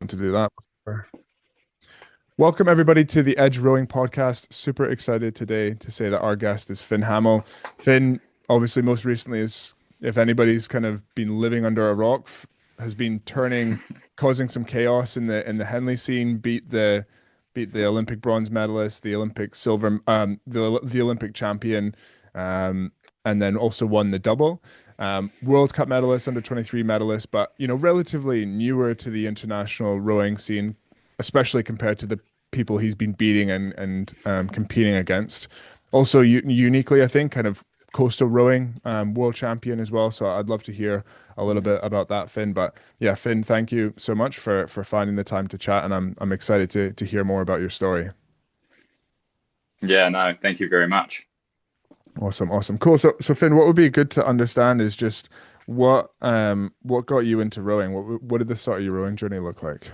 To do that. Welcome everybody to the Edge Rowing Podcast. Super excited today to say that our guest is Finn Hamill. Finn, obviously, most recently is, if anybody's kind of been living under a rock, has been causing some chaos in the Henley scene. Beat the Olympic bronze medalist, the Olympic silver, the Olympic champion, and then also won the double. World Cup medalist, under 23 medalist, but relatively newer to the international rowing scene, especially compared to the people he's been beating and competing against. Also, uniquely, I think, kind of coastal rowing world champion as well. So I'd love to hear a little bit about that, Finn. But yeah, Finn, thank you so much for finding the time to chat, and I'm excited to hear more about your story. Yeah, no, thank you very much. Awesome, awesome, cool. So Finn, what would be good to understand is just what got you into rowing? What did the start of your rowing journey look like?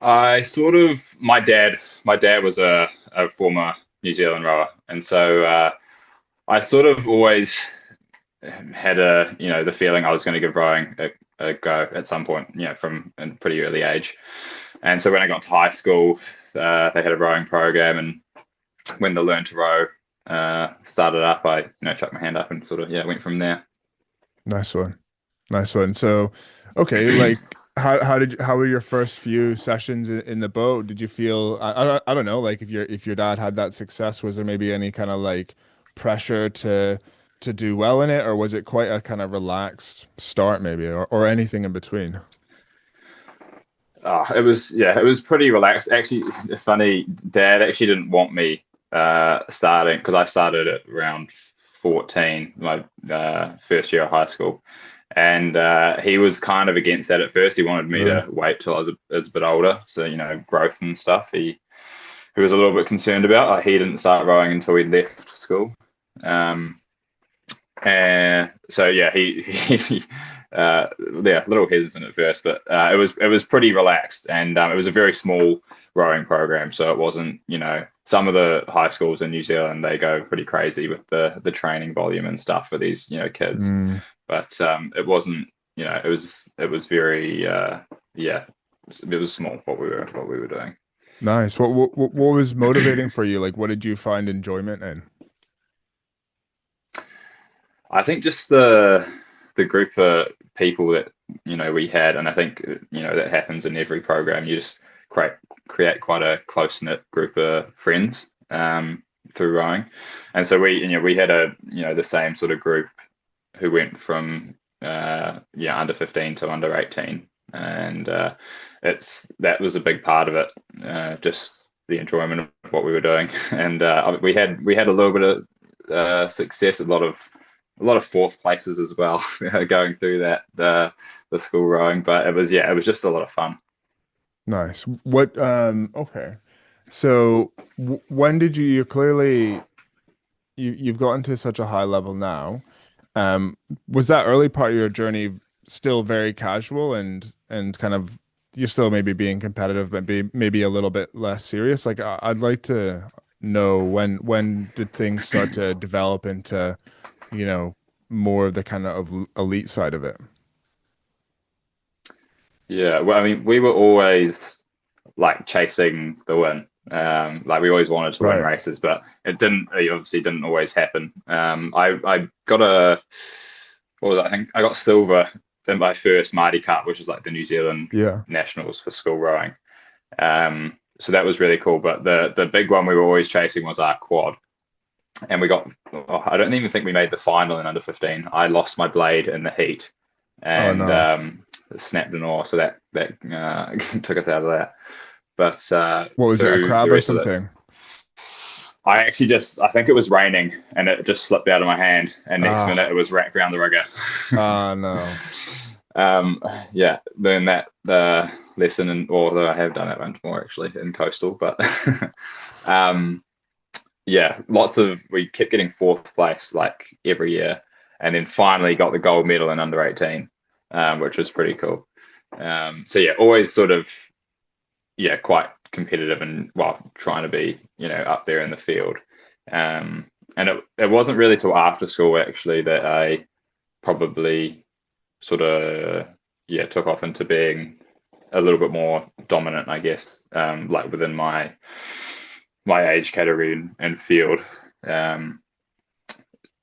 My dad was a former New Zealand rower, and so I sort of always had the feeling I was going to give rowing a go at some point, from a pretty early age. And so when I got to high school, they had a rowing program, and when the Learn to Row started up, I chucked my hand up and sort of went from there. Nice one. Nice one. So, okay, like how were your first few sessions in the boat? Did you feel I don't know, like if your dad had that success, was there maybe any kind of like pressure to do well in it, or was it quite a kind of relaxed start maybe, or anything in between? It was pretty relaxed. Actually, it's funny. Dad actually didn't want me starting because I started at around 14, my first year of high school, and he was kind of against that at first. He wanted me Really? to wait till I was a bit older, so growth and stuff. He was a little bit concerned about. Like, he didn't start rowing until he left school. Um, and so yeah, a little hesitant at first, but it was pretty relaxed, and it was a very small rowing program, so it wasn't some of the high schools in New Zealand, they go pretty crazy with the training volume and stuff for these kids, Mm, but it wasn't it was very yeah it was small what we were doing. nice. What was motivating for you? Like, what did you find enjoyment in? I think just the group of people that we had, and I think that happens in every program. You just create quite a close knit group of friends through rowing, and so we had the same sort of group who went from under 15 to under 18, and it's that was a big part of it. Just the enjoyment of what we were doing, and we had a little bit of success, a lot of fourth places as well, going through that the school rowing. But it was just a lot of fun. Nice. Okay. So when did you clearly you've gotten to such a high level now. Um, was that early part of your journey still very casual and kind of you're still maybe being competitive, but maybe a little bit less serious? Like I'd like to know when did things start to develop into, you know, more of the kind of elite side of it? Yeah, well, I mean, we were always like chasing the win. Like we always wanted to win Right. races, but it obviously didn't always happen. I got a what was it? I think I got silver in my first Mighty Cup, which is like the New Zealand Yeah. nationals for school rowing. So that was really cool. But the big one we were always chasing was our quad, and we got. Oh, I don't even think we made the final in under 15. I lost my blade in the heat, Oh and no. snapped an oar, so that took us out of that. But What was it? A through the crab or rest of it, something? I think it was raining, and it just slipped out of my hand, and next minute Ah, it was wrapped around the rigger. no. um, yeah, learned that lesson, and although I have done it once more actually in coastal, but um, yeah, we kept getting fourth place like every year, and then finally got the gold medal in under 18, which was pretty cool. So yeah, always sort of quite competitive and well trying to be up there in the field. And it wasn't really till after school actually that I probably sort of yeah, took off into being a little bit more dominant, I guess, like within my age category and field. Um,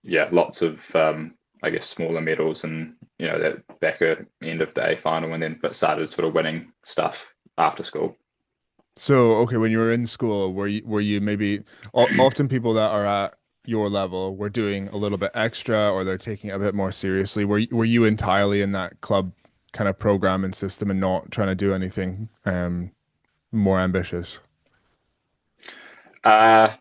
yeah, lots of I guess smaller medals and that back at end of the A final, and then but started sort of winning stuff after school. So, okay, when you were in school, were you maybe often people that are at your level were doing a little bit extra or they're taking it a bit more seriously? Were you entirely in that club kind of program and system and not trying to do anything more ambitious? Uh,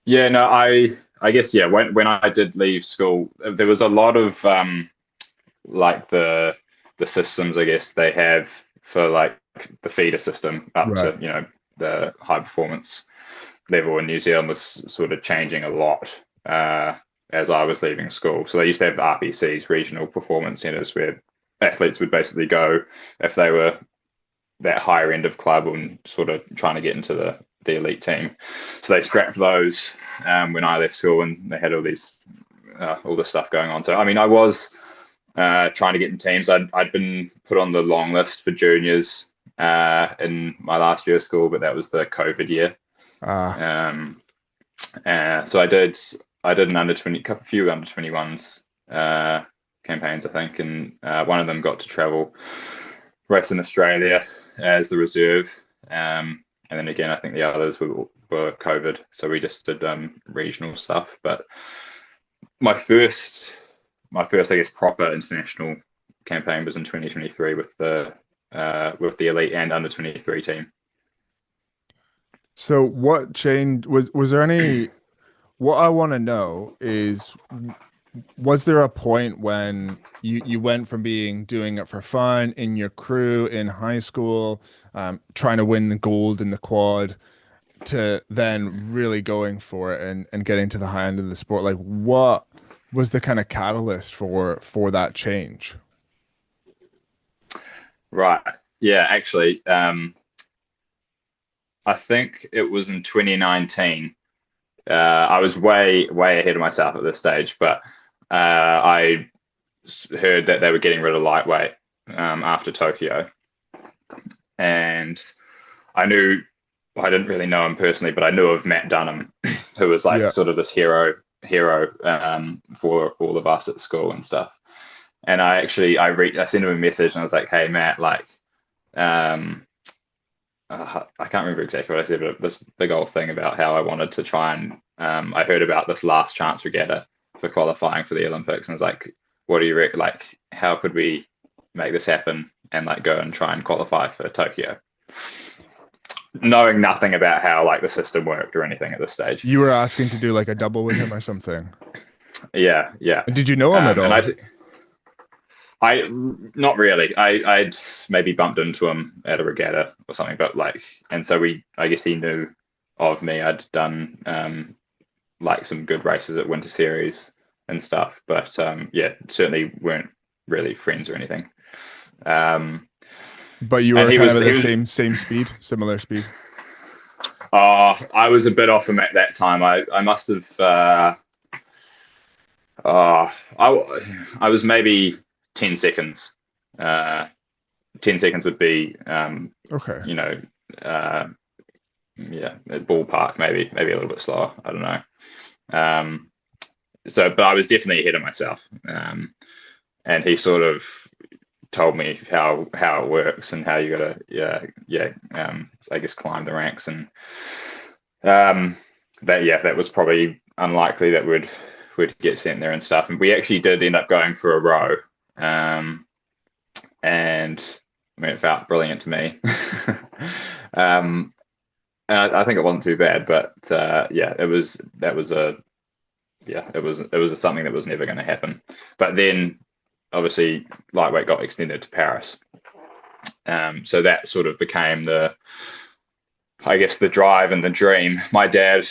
yeah, no, I guess yeah. When I did leave school, there was a lot of like the systems I guess they have for like the feeder system up Right. to the high performance level in New Zealand was sort of changing a lot as I was leaving school. So they used to have the RPCs, regional performance centers, where athletes would basically go if they were that higher end of club and sort of trying to get into the elite team. So they scrapped those when I left school, and they had all this stuff going on. So I mean, I was trying to get in teams. I'd been put on the long list for juniors in my last year of school, but that was the COVID year. Ah, Um, so I did an under 20, a few under 21s campaigns, I think, and one of them got to travel race in Australia as the reserve. And then again, I think the others were COVID, so we just did regional stuff. But my first, I guess, proper international campaign was in 2023 with the elite and under 23 team. so what changed? Was there any? What I want to know is, was there a point when you went from being doing it for fun in your crew in high school, trying to win the gold in the quad, to then really going for it and getting to the high end of the sport? Like, what was the kind of catalyst for that change? Right. Yeah, actually, I think it was in 2019. I was way ahead of myself at this stage, but I heard that they were getting rid of lightweight after Tokyo, and I knew I didn't really know him personally, but I knew of Matt Dunham, who was like Yeah. sort of this hero for all of us at school and stuff. And I sent him a message and I was like, "Hey Matt, like, um, I can't remember exactly what I said, but this big old thing about how I wanted to try and I heard about this last chance regatta for qualifying for the Olympics, and I was like, what do you reckon? Like, how could we make this happen and like go and try and qualify for Tokyo?" Knowing nothing about how like the system worked or anything at this stage. You were asking to do like a double with him or something. Yeah, yeah. And did you know him at And all? I not really. I'd maybe bumped into him at a regatta or something, but like, and so I guess he knew of me. I'd done like some good races at Winter Series and stuff, but yeah, certainly weren't really friends or anything. Um, But you and were he kind of was at the he was. same speed, similar speed. I was a bit off him at that time. I must have. I was maybe 10 seconds. Uh, 10 seconds would be, Okay. you know, uh, yeah, a ballpark, maybe a little bit slower. I don't know. Um, but I was definitely ahead of myself. And he sort of told me how it works and how you gotta, I guess climb the ranks, and that was probably unlikely that would get sent there and stuff. And we actually did end up going for a row, and I mean it felt brilliant to me. um, and I think it wasn't too bad, but yeah, it was something that was never going to happen. But then obviously lightweight got extended to Paris, so that sort of became I guess the drive and the dream. My dad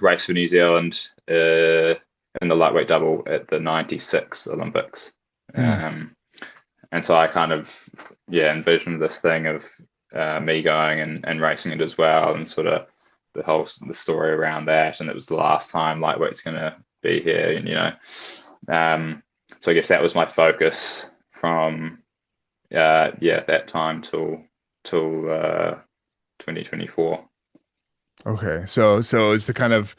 raced for New Zealand in the lightweight double at the '96 Olympics, Hmm. and so I kind of envisioned this thing of me going and racing it as well, and sort of the story around that. And it was the last time lightweight's going to be here, and so I guess that was my focus from that time till 2024. Okay. So it's the kind of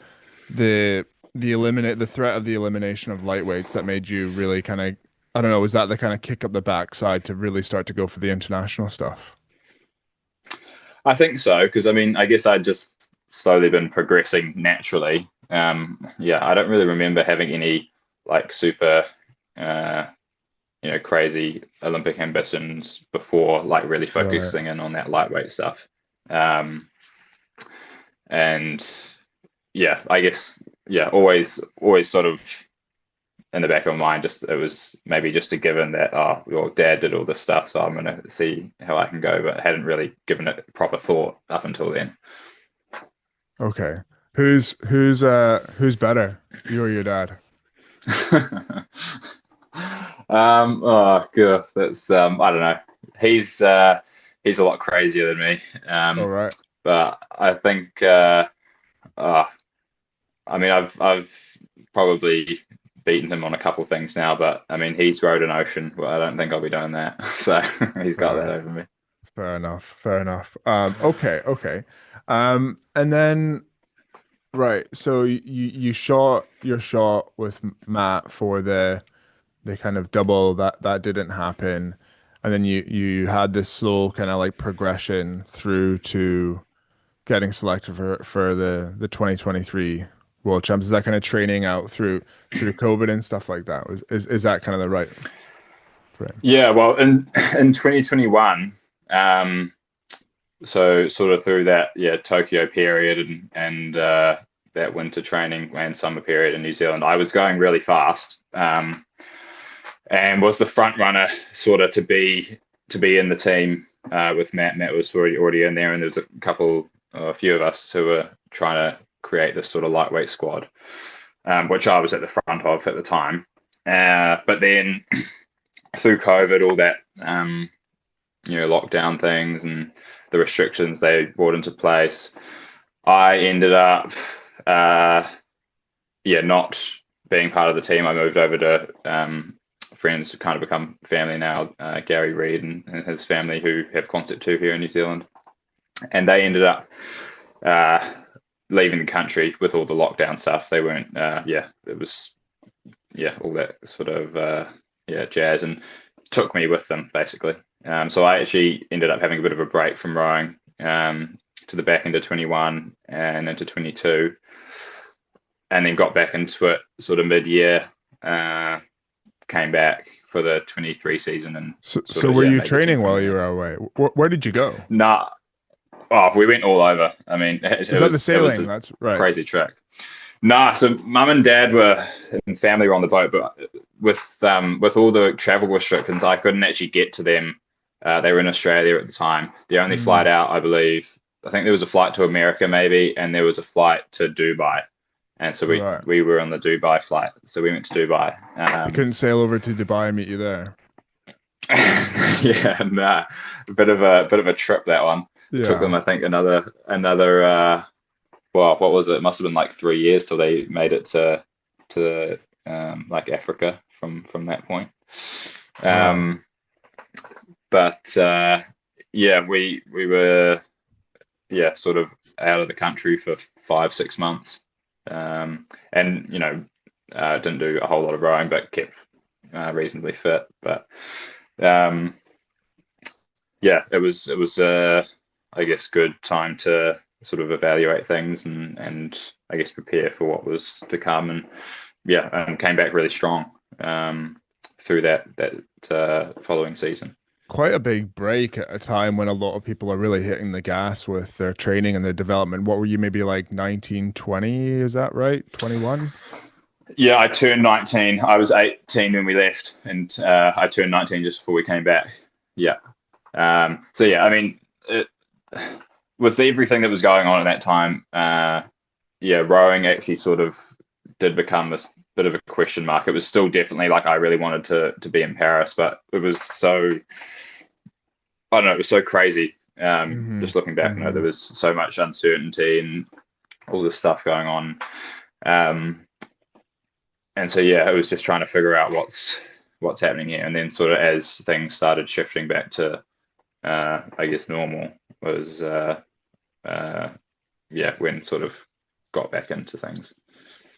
the the threat of the elimination of lightweights that made you really kind of, I don't know, was that the kind of kick up the backside to really start to go for the international stuff? I think so, because I mean, I guess I'd just slowly been progressing naturally. Yeah, I don't really remember having any like super, uh, crazy Olympic ambitions before, like really Right. focusing in on that lightweight stuff. Um, and yeah, I guess yeah, always sort of in the back of my mind, just it was maybe just a given that well, Dad did all this stuff, so I'm gonna see how I can go, but I hadn't really given it proper thought up until then. Okay. Who's better? You or your dad? Oh god, that's I don't know. He's he's a lot crazier than me. All right. But I think uh, I mean I've probably beaten him on a couple things now, but I mean he's rode an ocean. Well, I don't think I'll be doing that. So he's got that Fair. over me. Fair enough. Fair enough. Okay, okay. And then right, so you shot your shot with Matt for the kind of double that didn't happen, and then you had this slow kind of like progression through to getting selected for the 2023 World Champs. Is that kind of training out through COVID and stuff like that? Is that kind of the right frame? Yeah, well, in 2021, um, so sort of through that Tokyo period and that winter training and summer period in New Zealand, I was going really fast, and was the front runner sort of to be in the team with Matt. Matt was already in there, and there's a few of us who were trying to create this sort of lightweight squad, which I was at the front of at the time. But then through COVID, all that lockdown things and the restrictions they brought into place, I ended up uh, not being part of the team. I moved over to friends who kind of become family now, Gary Reid and his family who have Concept 2 here in New Zealand. And they ended up uh, leaving the country with all the lockdown stuff. They weren't, it was, all that sort of, jazz, and took me with them basically. So I actually ended up having a bit of a break from rowing to the back end of 21 and into 22, and then got back into it sort of mid-year. Came back for the 23 season and sort So of were you made the team training from while you there. were away? Where did you go? Nah, oh, we went all over. I mean, Was that the it was sailing? a That's right. crazy trip. Nah, so mum and dad were and family were on the boat, but with all the travel restrictions, I couldn't actually get to them. They were in Australia at the time. The only flight Mm, out, I believe, I think there was a flight to America maybe, and there was a flight to Dubai. And so we right. we were on the Dubai flight. So we went to Dubai. You couldn't sail over to Dubai and meet you there. Yeah, nah, a bit of a trip that one. Took them, Yeah. I think, another well, what was it? It must have been like 3 years till they made it to like Africa from that point. Wow. Um, but yeah, we were sort of out of the country for 5 6 months, and didn't do a whole lot of rowing, but kept reasonably fit. But um, yeah, it was I guess good time to sort of evaluate things and I guess prepare for what was to come, and came back really strong through that following season. Quite a big break at a time when a lot of people are really hitting the gas with their training and their development. What were you, maybe like 19, 20? Is that right? 21? Yeah, I turned 19. I was 18 when we left, and I turned 19 just before we came back. Yeah. So yeah, I mean, with everything that was going on at that time, rowing actually sort of did become this bit of a question mark. It was still definitely like I really wanted to be in Paris, but it was so I don't know, it was so crazy. Hmm. Just looking back, there Hmm. was so much uncertainty and all this stuff going on. Um, and so yeah, it was just trying to figure out what's happening here. And then sort of as things started shifting back to, I guess, normal was, when sort of got back into things.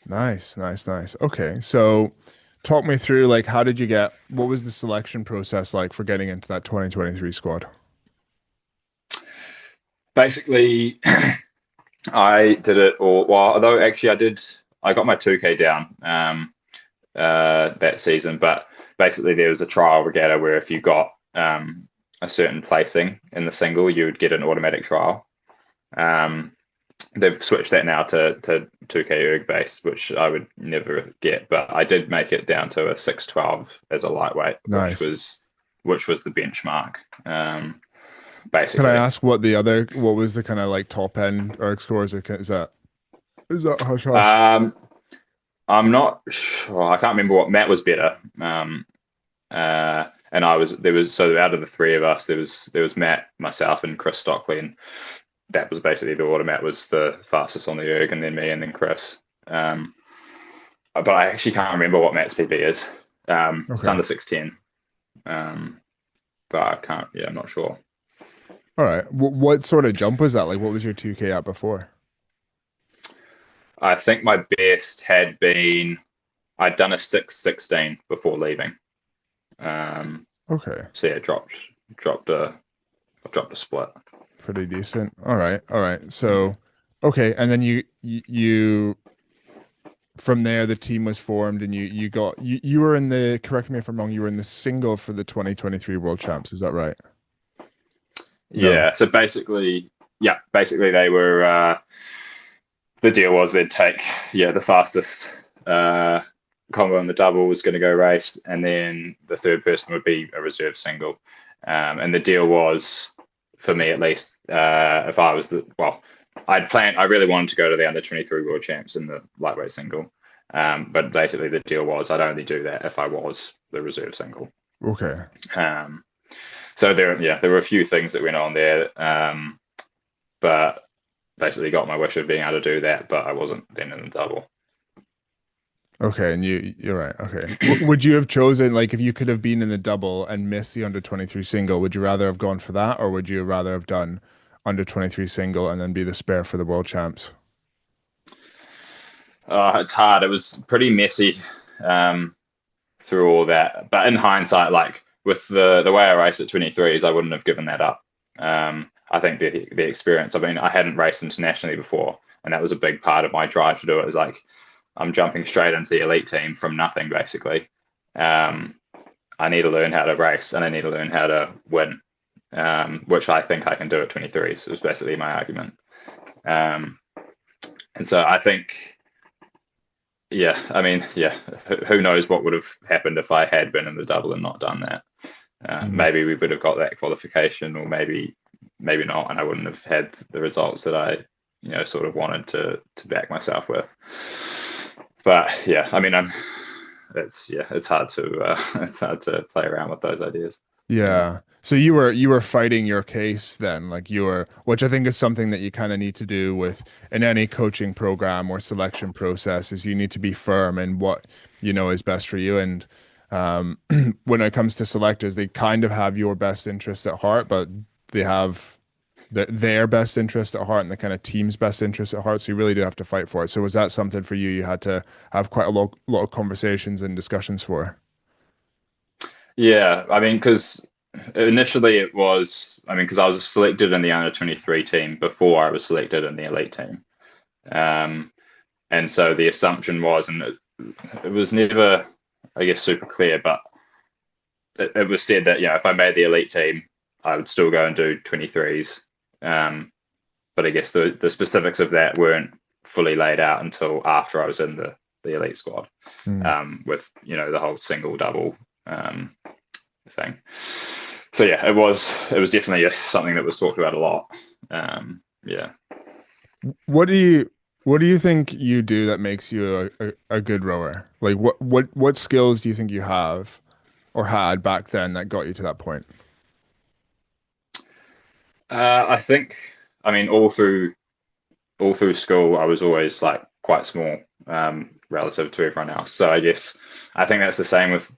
Nice, nice, nice. Okay, so talk me through like what was the selection process like for getting into that 2023 squad? Basically, I did it all. Well, although actually I got my 2K down that season, but basically there was a trial regatta where if you got a certain placing in the single, you would get an automatic trial. Um, they've switched that now to 2K erg base, which I would never get, but I did make it down to a 612 as a lightweight, Nice. which was the benchmark. Can I Basically. ask what was the kind of like top end erg scores? Is that hush hush? Um, I'm not sure. I can't remember what Matt was better. And there was, so out of the three of us, there was Matt, myself, and Chris Stockley, and that was basically the order. Matt was the fastest on the erg, and then me, and then Chris. But I actually can't remember what Matt's PB is. It's Okay. under 610. But I can't. Yeah, I'm not sure. All right. What sort of jump was that? Like, what was your 2K at before? I think my best had been I'd done a 616 before leaving. Okay. So yeah, dropped a dropped a split. Pretty decent. All right. All right. So, okay. And then you from there the team was formed and you were in the, correct me if I'm wrong, you were in the single for the 2023 World Champs. Is that right? No. Yeah. So basically they were. The deal was they'd take the fastest combo in the double was going to go race, and then the third person would be a reserve single. And the deal was, for me at least, if I was I really wanted to go to the under 23 World Champs in the lightweight single. But basically the deal was I'd only do that if I was the reserve single. Okay. Um, so there were a few things that went on there, but basically got my wish of being able to do that, but I wasn't then in the double. Okay. And you're right. Okay. Would you have chosen, like, if you could have been in the double and missed the under 23 single, would you rather have gone for that, or would you rather have done under 23 single and then be the spare for the World Champs? It's hard. It was pretty messy through all that, but in hindsight, like with the way I raced at 23s, I wouldn't have given that up. I think the experience. I mean, I hadn't raced internationally before, and that was a big part of my drive to do it. It was like I'm jumping straight into the elite team from nothing, basically. Um, I need to learn how to race, and I need to learn how to win, which I think I can do at 23s. It was basically my argument. Um, and so I think, I mean, who knows what would have happened if I had been in the double and not done that. Mhm. Maybe we would have got that qualification, or maybe not, and I wouldn't have had the results that I, sort of wanted to back myself with. But yeah, I mean, it's hard to it's hard to play around with those ideas. Yeah. So you were fighting your case then, like which I think is something that you kind of need to do with in any coaching program or selection process is you need to be firm in what you know is best for you. And um, when it comes to selectors, they kind of have your best interest at heart, but they have their best interest at heart and the kind of team's best interest at heart. So you really do have to fight for it. So was that something for you? You had to have quite a lot of conversations and discussions for. Yeah, I mean, because initially it was, I mean, because I was selected in the under 23 team before I was selected in the elite team. Um, and so the assumption was, and it was never, I guess, super clear, but it was said that, if I made the elite team, I would still go and do 23s. But I guess the specifics of that weren't fully laid out until after I was in the elite squad, Mm. with, the whole single double thing. So yeah, it was definitely something that was talked about a lot. Yeah. What do you think you do that makes you a good rower? Like what skills do you think you have or had back then that got you to that point? I think, I mean, all through school, I was always like quite small, relative to everyone else. So I guess I think that's the same with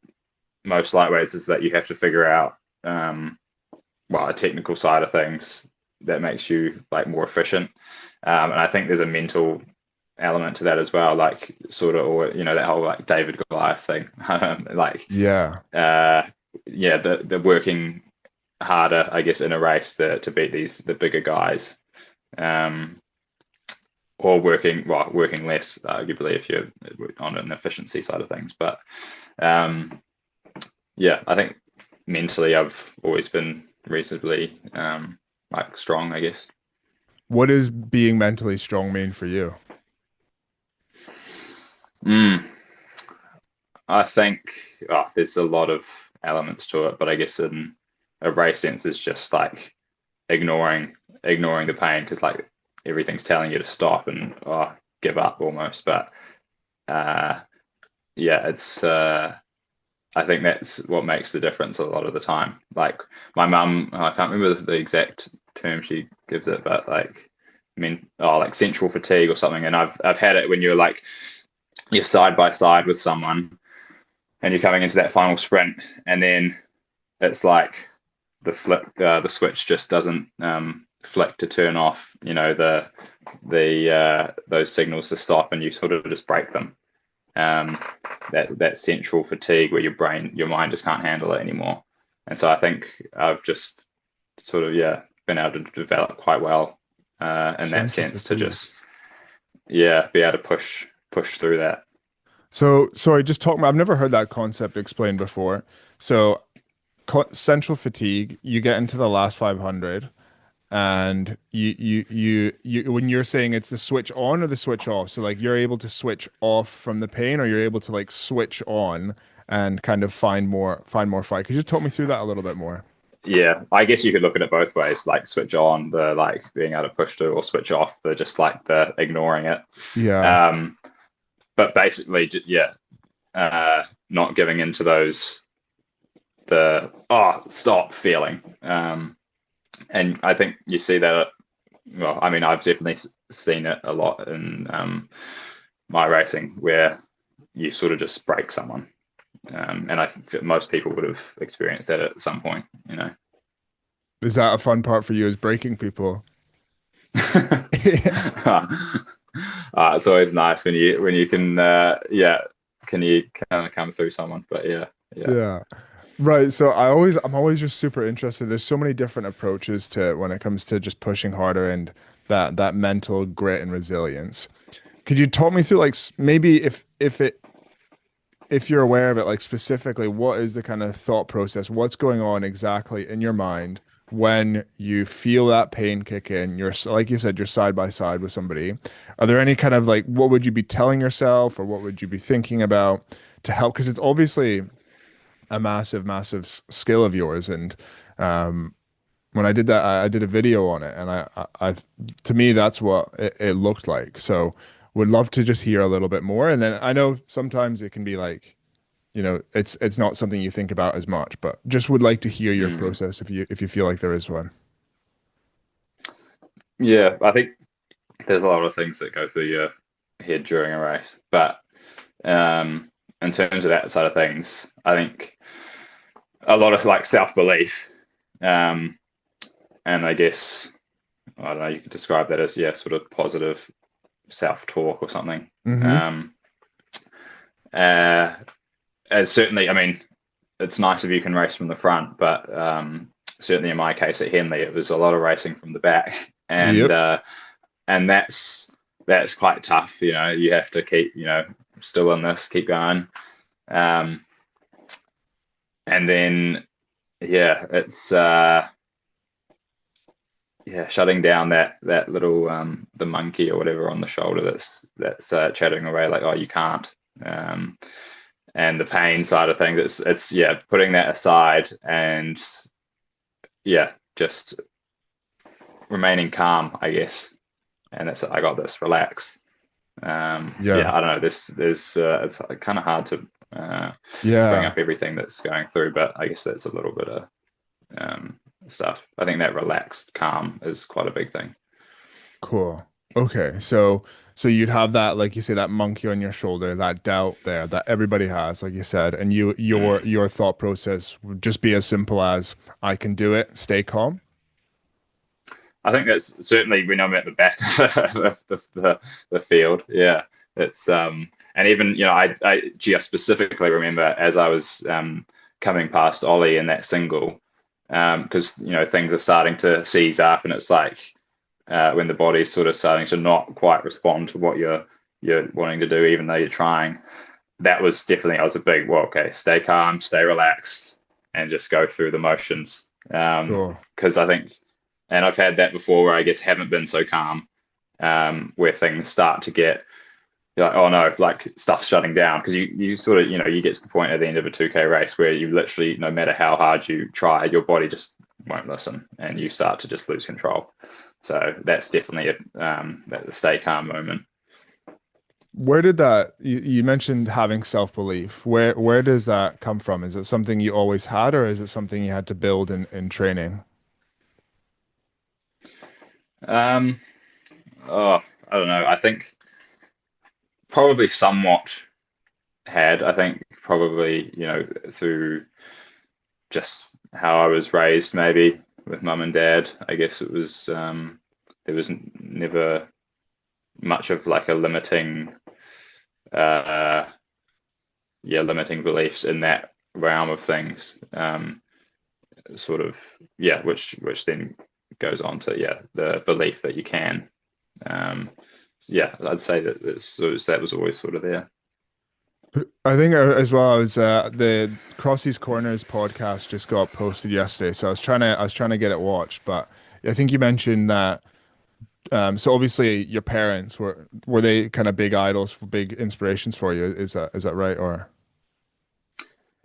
most lightweights is that you have to figure out a technical side of things that makes you like more efficient. And I think there's a mental element to that as well, like sort of, or that whole like David Goliath thing, like Yeah. the working harder, I guess, in a race to beat the bigger guys, um, or working less, arguably, if you're on an efficiency side of things. But I think mentally I've always been reasonably like strong, I guess. What does being mentally strong mean for you? Mm, I think there's a lot of elements to it, but I guess in a race sense is just like ignoring the pain because like everything's telling you to stop and give up almost. But uh, it's I think that's what makes the difference a lot of the time. Like my mum, I can't remember the exact term she gives it, but like like central fatigue or something. And I've had it when you're side by side with someone and you're coming into that final sprint, and then it's like the switch just doesn't flick to turn off. The those signals to stop, and you sort of just break them. Um, that central fatigue where your mind just can't handle it anymore. And so I think I've just sort of been able to develop quite well in that Central sense to fatigue. just be able to push through that. So, sorry, just talking about, I've never heard that concept explained before. So, central fatigue, you get into the last 500 and when you're saying it's the switch on or the switch off. So, like, you're able to switch off from the pain or you're able to like switch on and kind of find more fight. Could you just talk me through that a little bit more? Yeah, I guess you could look at it both ways, like switch on the like being able to push through, or switch off the just like the ignoring it. Yeah. Um, but basically, not giving into the stop feeling. And I think you see that. Well, I mean, I've definitely seen it a lot in my racing where you sort of just break someone. And I think that most people would have experienced that at some point, Is that a fun part for you, is breaking people? It's always nice when you can can you kind of come through someone, but yeah. Yeah. Right. So I'm always just super interested. There's so many different approaches to it when it comes to just pushing harder and that mental grit and resilience. Could you talk me through like maybe if you're aware of it, like specifically, what is the kind of thought process? What's going on exactly in your mind when you feel that pain kick in? Like you said, you're side by side with somebody. Are there any kind of like, what would you be telling yourself or what would you be thinking about to help? Because it's obviously a massive, massive skill of yours. And um, when I did that, I did a video on it, and to me, that's what it looked like. So, would love to just hear a little bit more. And then I know sometimes it can be like, it's not something you think about as much, but just would like to hear your Mm. process if you feel like there is one. Yeah, I think there's a lot of things that go through your head during a race, but in terms of that side of things, I think a lot of like self-belief, um, and I guess I don't know, you could describe that as sort of positive self-talk or something. Mm-hmm. Um, uh, as certainly, I mean, it's nice if you can race from the front, but certainly in my case at Henley, it was a lot of racing from the back, and Yep. uh, and that's quite tough. You have to keep still in this, keep going, um, and then it's shutting down that little the monkey or whatever on the shoulder that's chatting away like, oh, you can't. Um, and the pain side of things, it's putting that aside and just remaining calm, I guess. And it's I got this, relax. Yeah. I don't know. There's it's kind of hard to bring Yeah. up everything that's going through, but I guess that's a little bit of stuff. I think that relaxed calm is quite a big thing. Cool. Okay, so you'd have that, like you say, that monkey on your shoulder, that doubt there that everybody has, like you said, and Mm. your thought process would just be as simple as I can do it, stay calm. I think that's certainly when I'm at the back of the field. Yeah, it's and even gee, I specifically remember as I was coming past Ollie in that single, because things are starting to seize up, and it's like when the body's sort of starting to not quite respond to what you're wanting to do, even though you're trying. That was definitely I was a big well, okay, stay calm, stay relaxed, and just go through the motions. Sure. Because I think, and I've had that before where I guess haven't been so calm, where things start to get you're like, oh no, like stuff's shutting down because you sort of you get to the point at the end of a 2K race where you literally no matter how hard you try, your body just won't listen, and you start to just lose control. So that's definitely that stay calm moment. Where did that you mentioned having self-belief. Where does that come from? Is it something you always had, or is it something you had to build in training? Um, oh, I don't know. I think probably somewhat had. I think probably through just how I was raised, maybe with mum and dad. I guess it was there was never much of like a uh, limiting beliefs in that realm of things. Sort of, yeah, which then goes on to the belief that you can. Um, yeah, I'd say that was always sort of there. I think as well as the Crossy's Corners podcast just got posted yesterday, so I was trying to get it watched, but I think you mentioned that. So obviously your parents were they kind of big idols, for big inspirations for you? Is that right? Or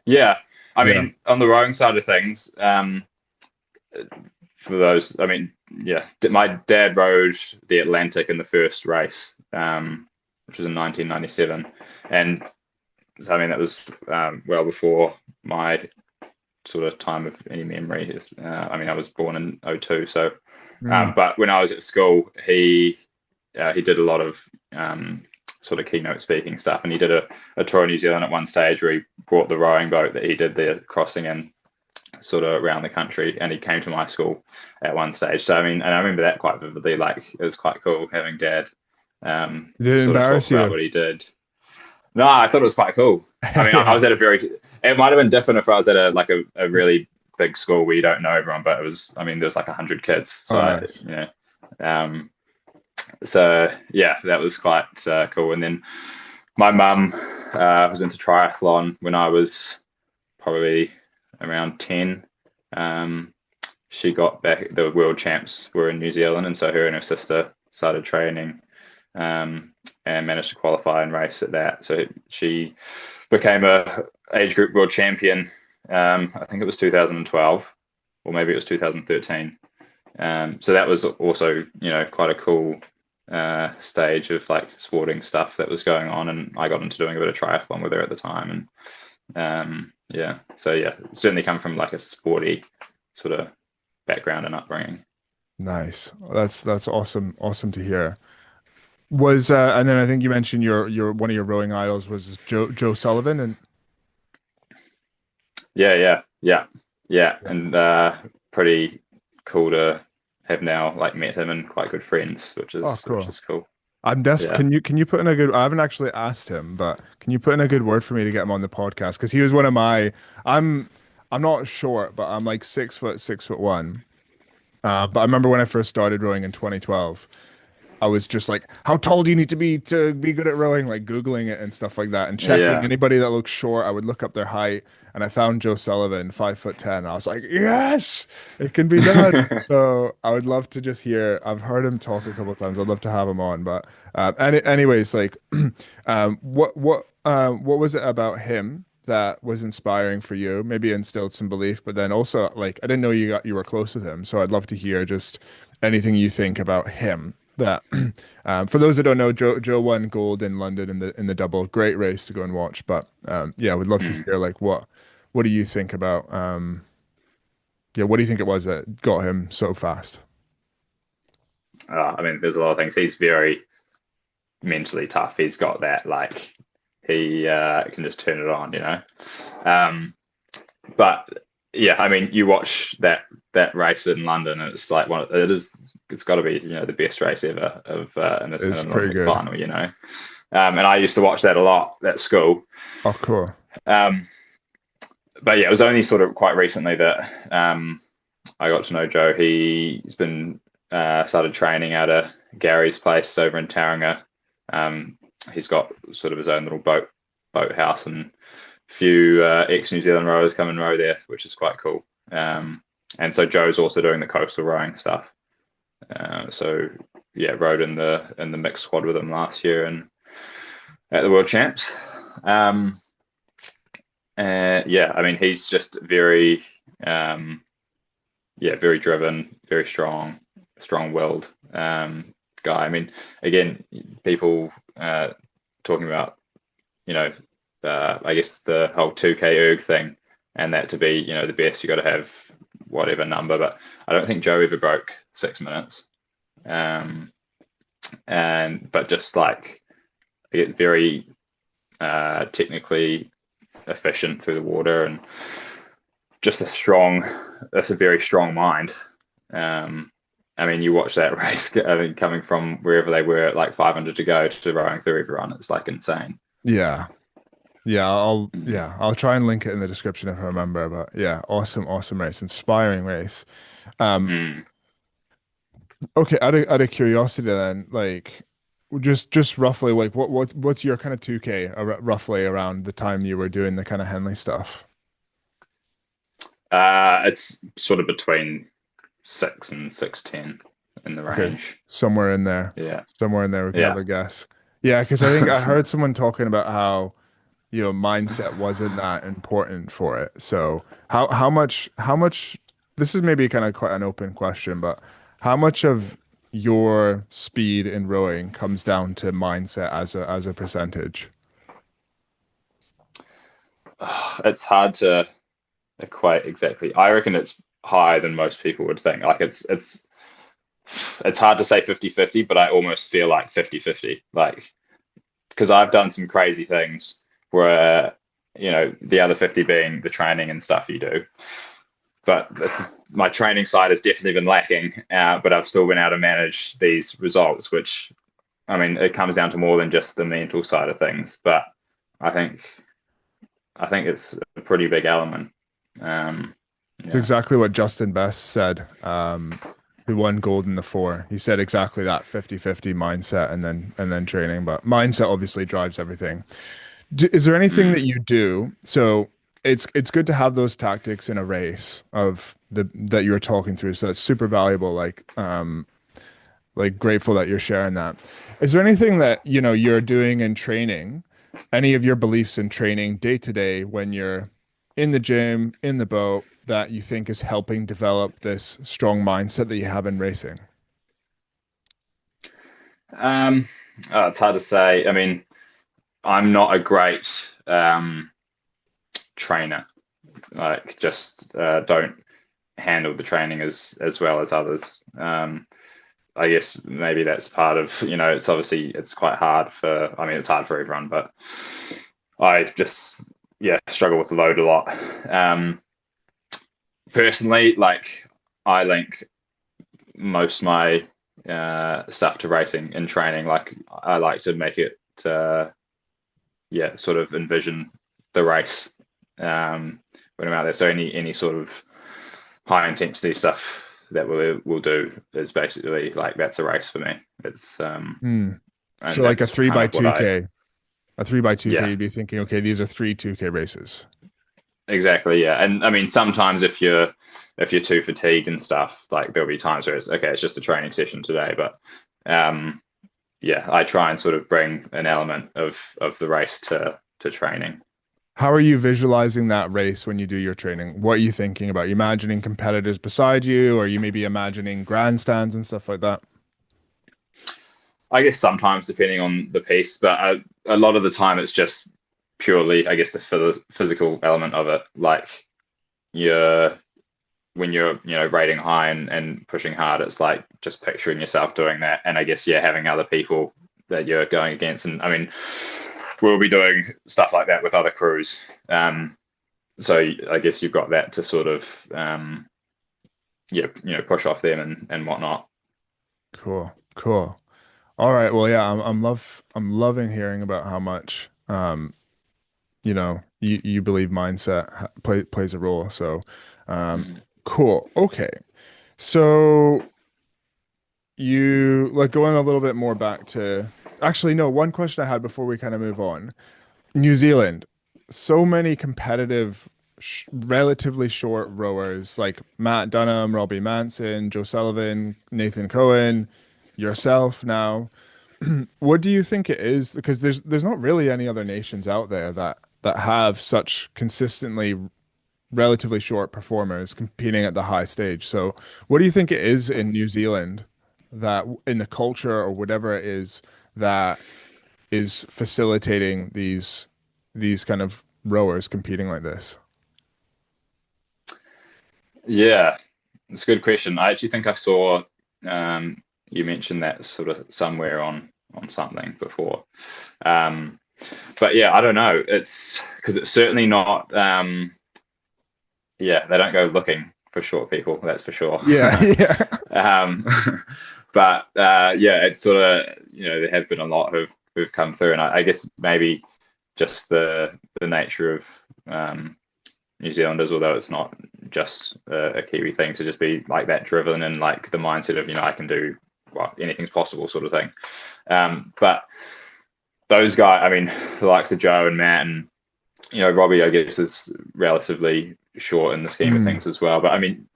Yeah, I yeah, mean, on the rowing side of things, for those, I mean, yeah, my dad rowed the Atlantic in the first race, which was in 1997, and so I mean that was well before my sort of time of any memory. I mean, I was born in '02, so mm, but when I was at school, he did a lot of sort of keynote speaking stuff, and he did a tour of New Zealand at one stage where he brought the rowing boat that he did the crossing in sort of around the country, and he came to my school at one stage. So I mean, and I remember that quite vividly. Like it was quite cool having dad did it sort of talk embarrass about you? what he did. No, I thought it was quite cool. I mean, I Yeah. was at a very. It might have been different if I was at a really big school where you don't know everyone, but it was. I mean, there's like 100 kids, so Oh, nice. um, so yeah, that was quite cool. And then my mum was into triathlon when I was probably around 10. Um, she got back. The world champs were in New Zealand, and so her and her sister started training and managed to qualify and race at that. So she became a age group world champion. I think it was 2012, or maybe it was 2013. So that was also, quite a cool stage of like sporting stuff that was going on, and I got into doing a bit of triathlon with her at the time, and yeah, so yeah, certainly come from like a sporty sort of background and upbringing. Nice. That's awesome. Awesome to hear. Was and then I think you mentioned your one of your rowing idols was Joe Sullivan and Yeah, yeah, yeah. and pretty cool to have now like met him and quite good friends, which Oh, is which cool. is cool. I'm desperate. Yeah, Can you put in a good? I haven't actually asked him, but can you put in a good word for me to get him on the podcast? Because he was one of my. I'm I'm not short, but I'm like 6 foot 6'1". But I remember when I first started rowing in 2012. I was just like, how tall do you need to be good at rowing? Like Googling it and stuff like that and checking yeah. anybody that looks short. I would look up their height and I found Joe Sullivan, 5'10". I was like, yes, it can be done. So I would love to just hear. I've heard him talk a couple of times. I'd love to have him on. But anyways, like, what was it about him that was inspiring for you? Maybe instilled some belief, but then also like I didn't know you were close with him. So I'd love to hear just anything you think about him that for those that don't know, Joe won gold in London in the double. Great race to go and watch. But yeah, we'd love to Mm. hear like what do you think about yeah, what do you think it was that got him so fast? I mean, there's a lot of things. He's very mentally tough. He's got that, like, he can just turn it on, you know. Um, but yeah, I mean, you watch that race in London, and it's like it's got to be, the best race ever of in It's an pretty Olympic good. final, you know. And I used to watch that a lot at school. Oh, cool. Um, but yeah, it was only sort of quite recently that I got to know Joe. He's been started training at a Gary's place over in Tauranga. He's got sort of his own little boathouse, and a few ex New Zealand rowers come and row there, which is quite cool. And so Joe's also doing the coastal rowing stuff. So yeah, rowed in the mixed squad with him last year and at the World Champs. Yeah, I mean, he's just very very driven, very strong-willed guy. I mean, again, people talking about, I guess the whole 2K erg thing, and that to be, the best, you got to have whatever number. But I don't think Joe ever broke 6 minutes. But just like very technically efficient through the water, and just that's a very strong mind. I mean, you watch that race, I mean, coming from wherever they were at like 500 to go to rowing through everyone, it's like insane. Yeah. I'll try and link it in the description if I remember. But yeah, awesome race, inspiring race. Um, Mm. okay, out of curiosity then, like just roughly, like what's your kind of 2K roughly around the time you were doing the kind of Henley stuff? It's sort of between 6 and 6:10 in the Okay, range. somewhere in there, Yeah, somewhere in there we can have yeah. a guess. Yeah, because I think I heard someone talking about how, mindset wasn't that important for it. So how much this is maybe kind of quite an open question, but how much of your speed in rowing comes down to mindset as a percentage? It's hard to equate exactly. I reckon it's higher than most people would think. Like it's hard to say 50-50, but I almost feel like 50-50. Like, because I've done some crazy things where, the other 50 being the training and stuff you do. But my training side has definitely been lacking, but I've still been able to manage these results, which, I mean, it comes down to more than just the mental side of things. But I think I think it's a pretty big element. Um, It's yeah. exactly what Justin Best said. Who won gold in the four. He said exactly that 50-50 mindset and then training, but mindset obviously drives everything. Is there anything Mm. that you do? So it's good to have those tactics in a race of the that you were talking through. So that's super valuable. Like grateful that you're sharing that. Is there anything that you're doing in training, any of your beliefs in training day to day when you're in the gym, in the boat, that you think is helping develop this strong mindset that you have in racing? Um, it's hard to say. I mean, I'm not a great trainer. Like, just don't handle the training as well as others. I guess maybe that's part of, it's quite hard for, I mean, it's hard for everyone, but I just, yeah, struggle with the load a lot. Um, Personally, like, I link most of my stuff to racing and training. Like, I like to make it, sort of envision the race when I'm out there. So any sort of high intensity stuff that we'll do is basically like that's a race for me. It's Hmm. So and like a that's three kind by of what two I K, a 3x2K, yeah, you'd be thinking, okay, these are three 2K races. exactly, yeah. And I mean, sometimes if you're too fatigued and stuff, like there'll be times where it's okay, it's just a training session today, but um yeah, I try and sort of bring an element of the race to training. How are you visualizing that race when you do your training? What are you thinking about? You imagining competitors beside you, or you maybe imagining grandstands and stuff like that? I guess sometimes depending on the piece, but a lot of the time it's just purely, I guess, the physical element of it. Like you're when you're rating high and pushing hard, it's like just picturing yourself doing that, and I guess having other people that you're going against, and I mean we'll be doing stuff like that with other crews. So I guess you've got that to sort of push off them and whatnot. Cool. Cool. All right. Well, yeah, I'm loving hearing about how much you believe mindset plays a role. So, Mm. cool. Okay. So you like going a little bit more back to actually no, one question I had before we kind of move on. New Zealand, so many competitive, relatively short rowers like Matt Dunham, Robbie Manson, Joe Sullivan, Nathan Cohen, yourself now. What do you think it is? Because there's not really any other nations out there that have such consistently relatively short performers competing at the high stage. So, what do you think it is in New Zealand that in the culture or whatever it is that is facilitating these kind of rowers competing like this? Yeah, it's a good question. I actually think I saw you mentioned that sort of somewhere on something before. Um, but yeah, I don't know. It's because it's certainly not. Yeah, they don't go looking for short people. That's for sure. Yeah, yeah. um, but yeah, it's sort of there have been a lot who've come through, and I guess maybe just the nature of New Zealanders, although it's not just a Kiwi thing to just be like that driven and like the mindset of I can do anything's possible sort of thing. But those guys, I mean, the likes of Joe and Matt and Robbie, I guess is relatively short in the scheme of Mm, things as well. But I mean,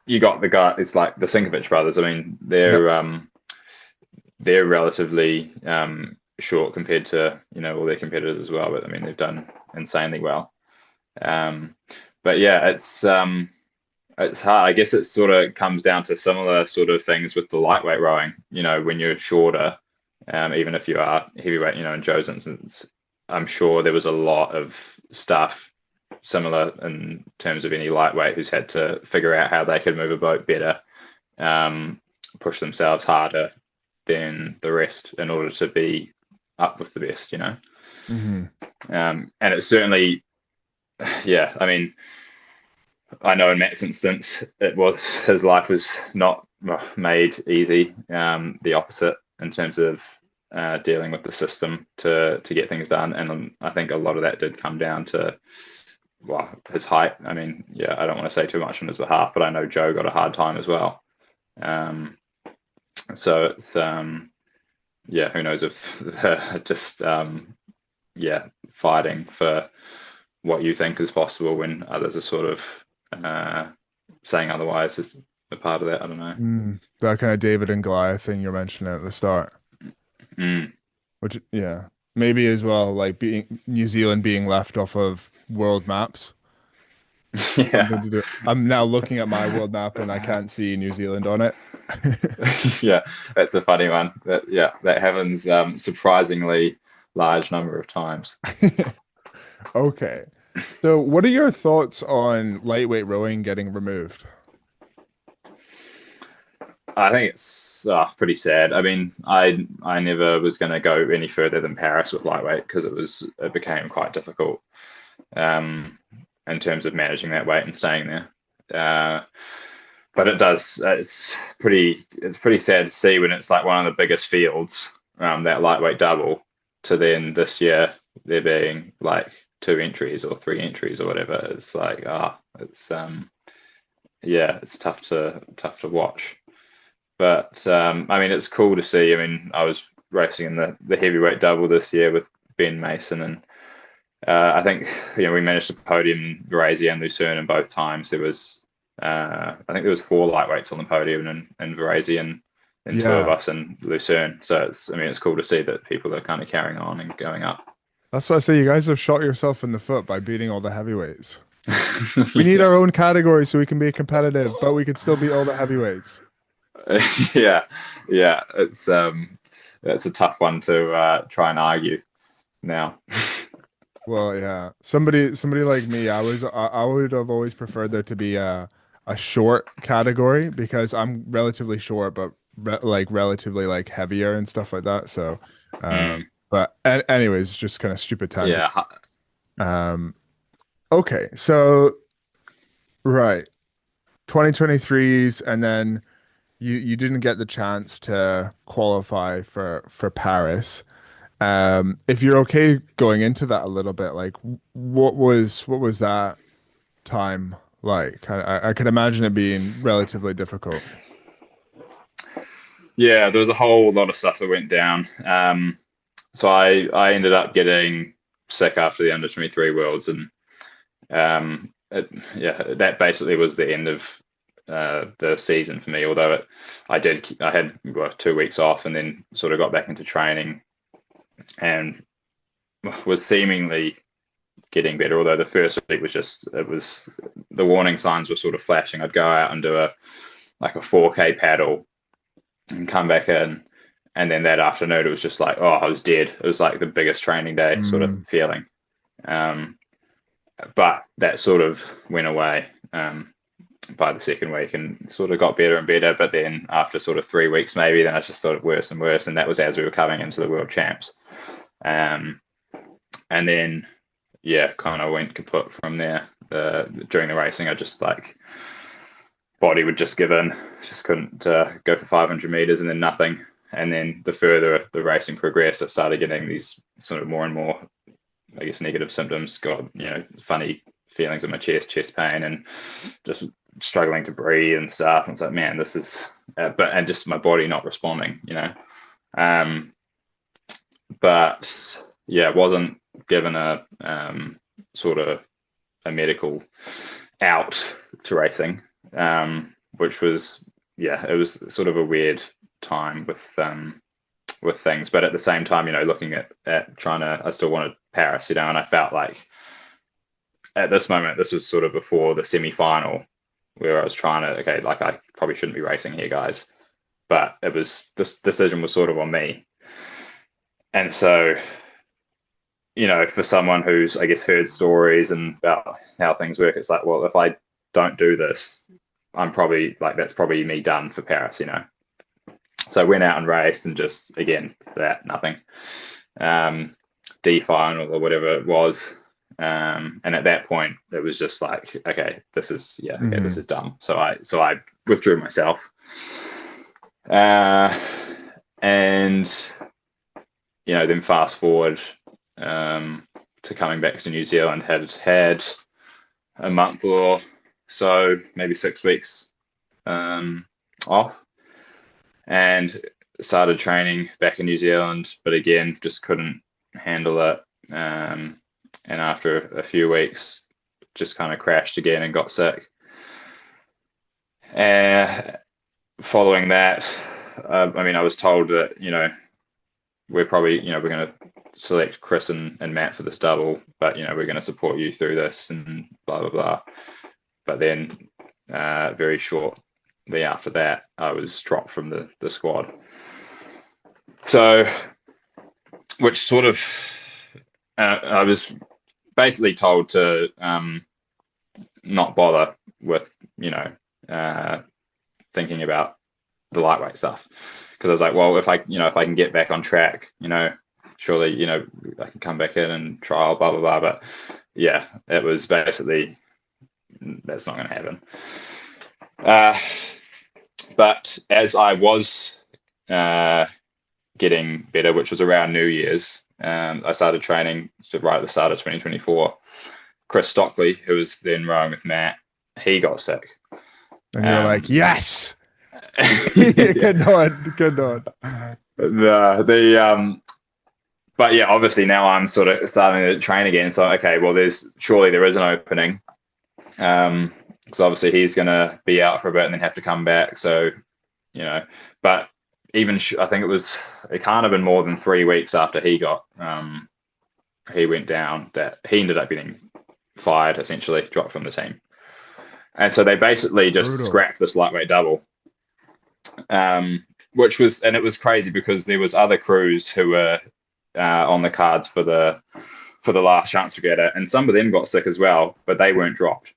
you got the guy. It's like the Sinkovich brothers. I mean, yep. they're relatively short compared to all their competitors as well. But I mean, they've done insanely well. Um, but yeah, it's hard. I guess it sort of comes down to similar sort of things with the lightweight rowing. When you're shorter, even if you are heavyweight, in Joe's instance, I'm sure there was a lot of stuff similar in terms of any lightweight who's had to figure out how they could move a boat better, um, push themselves harder than the rest in order to be up with the best. Hmm. And it's certainly, yeah, I mean, I know in Matt's instance, it was his life was not made easy. The opposite in terms of dealing with the system to get things done, and I think a lot of that did come down to his height. I mean, yeah, I don't want to say too much on his behalf, but I know Joe got a hard time as well. Um, so it's yeah, who knows if just yeah, fighting for what you think is possible when others are sort of uh, saying otherwise is a part of that. I don't know. Mm. That kind of David and Goliath thing you're mentioning at the start, Mm. which yeah, maybe as well like being New Zealand being left off of world maps has something Yeah, to do. I'm now looking at my world map and I can't see New Zealand on it. yeah, that's a funny one. That happens surprisingly large number of times. Okay. So, what are your thoughts on lightweight rowing getting removed? I think it's pretty sad. I mean, I never was going to go any further than Paris with lightweight because it became quite difficult um, in terms of managing that weight and staying there. Uh, but it does. It's pretty sad to see when it's like one of the biggest fields, that lightweight double, to then this year there being like two entries or three entries or whatever. It's like it's yeah, it's tough to watch. But I mean, it's cool to see. I mean, I was racing in the heavyweight double this year with Ben Mason, and I think we managed to podium Varese and Lucerne, and both times there was I think there was four lightweights on the podium, and Varese and two of Yeah, us in Lucerne. So it's cool to see that people are kind of carrying on and going up. that's why I say you guys have shot yourself in the foot by beating all the heavyweights. We need Yeah, our own category so we can be competitive, but we could still beat all the heavyweights. yeah, yeah. It's a tough one to try and argue now. Well, yeah. Somebody like me, I would have always preferred there to be a a short category because I'm relatively short, but relatively like heavier and stuff like that. So, Mm, but anyways, just kind of stupid tangent. yeah, Um, okay, so right, 2023's, and then you didn't get the chance to qualify for Paris. If you're okay going into that a little bit, like what was that time like? I can imagine it being relatively difficult. yeah. There was a whole lot of stuff that went down. So I ended up getting sick after the under 23 Worlds, and yeah, that basically was the end of the season for me. Although I had 2 weeks off, and then sort of got back into training and was seemingly getting better. Although the first week was the warning signs were sort of flashing. I'd go out and do a 4K paddle and come back in. And then that afternoon, it was just like, oh, I was dead. It was like the biggest training day sort of Mm, feeling. Um, but that sort of went away by the second week and sort of got better and better. But then after sort of 3 weeks, maybe, then I just sort of worse and worse. And that was as we were coming into the World Champs. Um, and then, yeah, kind of went kaput from there. During the racing, I just like body would just give in, just couldn't go for 500 meters and then nothing. And then the further the racing progressed, I started getting these sort of more and more, I guess, negative symptoms. Got funny feelings in my chest pain, and just struggling to breathe and stuff. And it's like, man, this is, and just my body not responding. Um, but yeah, wasn't given a sort of a medical out to racing, which was, yeah, it was sort of a weird time with things. But at the same time, looking at trying to, I still wanted Paris, and I felt like at this moment, this was sort of before the semi-final, where I was trying to, okay, like I probably shouldn't be racing here, guys. But this decision was sort of on me. And so, for someone who's, I guess, heard stories and about how things work, it's like, well, if I don't do this, I'm probably like, that's probably me done for Paris. So I went out and raced and just, again, nothing. D final or whatever it was. And at that point, it was just like, okay, this is, this hmm is dumb. So I withdrew myself. Uh, and, then fast forward to coming back to New Zealand, had a month or so, maybe 6 weeks off, and started training back in New Zealand, but again, just couldn't handle it. And after a few weeks, just kind of crashed again and got sick. And following that, I was told that, we're probably, we're going to select Chris and Matt for this double, but, we're going to support you through this and blah, blah, blah. But then very shortly after that, I was dropped from the squad. So, which sort of, I was basically told to not bother with, thinking about the lightweight stuff, because I was like, well, if I can get back on track, surely, I can come back in and trial, blah blah blah. But yeah, it was basically, that's not going to happen. But as I was getting better, which was around New Year's, I started training right at the start of 2024. Chris Stockley, who was then rowing with Matt, he got sick. And you're like, yes, Yeah. good on, good on. But yeah, obviously now I'm sort of starting to train again. So okay, well, there is an opening. Because obviously he's going to be out for a bit and then have to come back. So, but even I think it can't have been more than 3 weeks after he went down that he ended up getting fired, essentially dropped from the team. And so they basically just Brutal. scrapped this lightweight double, it was crazy because there was other crews who were on the cards for the last chance regatta, and some of them got sick as well, but they weren't dropped.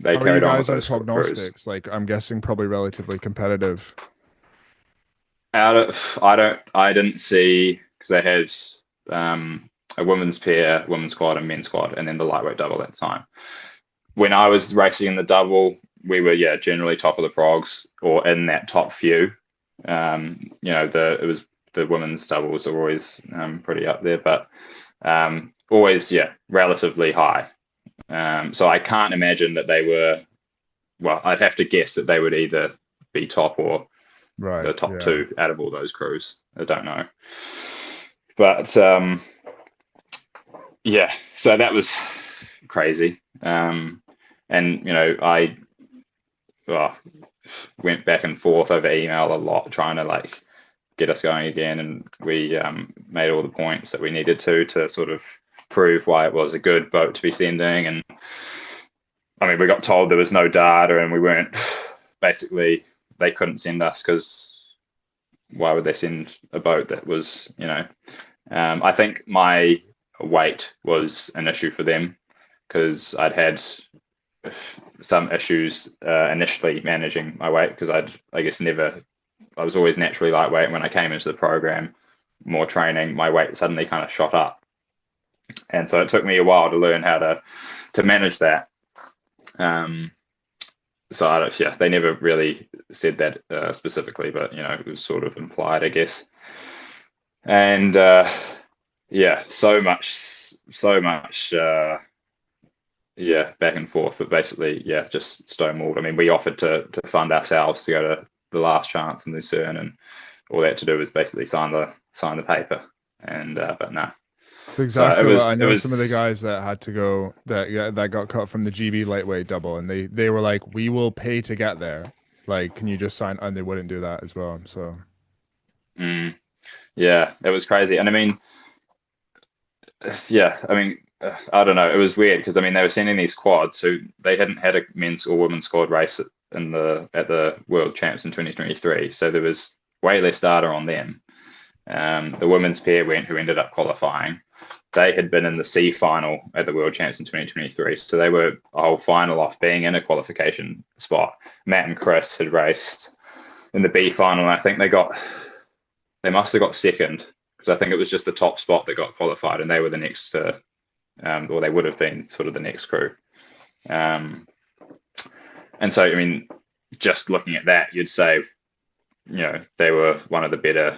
they How are you carried on with guys on those crews. prognostics? Like, I'm guessing probably relatively competitive. I didn't see because they had a women's pair, women's squad, and men's squad, and then the lightweight double at the time. When I was racing in the double, we were generally top of the progs or in that top few. It was the women's doubles are always pretty up there, but always relatively high. So I can't imagine that they were. Well, I'd have to guess that they would either be top or the Right. top Yeah. two out of all those crews. I don't know, but so that was crazy. And I well, went back and forth over email a lot, trying to like get us going again, and we made all the points that we needed to sort of prove why it was a good boat to be sending. And I mean, we got told there was no data, and we weren't. Basically, they couldn't send us because why would they send a boat that was, I think my weight was an issue for them because I'd had some issues initially managing my weight because I guess, I was always naturally lightweight. When I came into the program, more training, my weight suddenly kind of shot up. And so it took me a while to learn how to manage that. So they never really said that specifically, but it was sort of implied, I guess. And so much, back and forth, but basically, just stonewalled. I mean, we offered to fund ourselves to go to the last chance in Lucerne, and all that to do was basically sign the paper. And but no, That's so exactly what I it know. Some of the was. guys that had to go that got cut from the GB lightweight double, and they were like, "We will pay to get there. Like, can you just sign?" And they wouldn't do that as well. So Mm, yeah, it was crazy. And I mean, I don't know. It was weird because I mean they were sending these quads, so they hadn't had a men's or women's squad race at the World Champs in 2023. So there was way less data on them. The women's pair who ended up qualifying. They had been in the C final at the World Champs in 2023, so they were a whole final off being in a qualification spot. Matt and Chris had raced in the B final, and I think they must have got second because I think it was just the top spot that got qualified, and they were the next to, or they would have been sort of the next crew. And so, I mean, just looking at that, you'd say, they were one of the better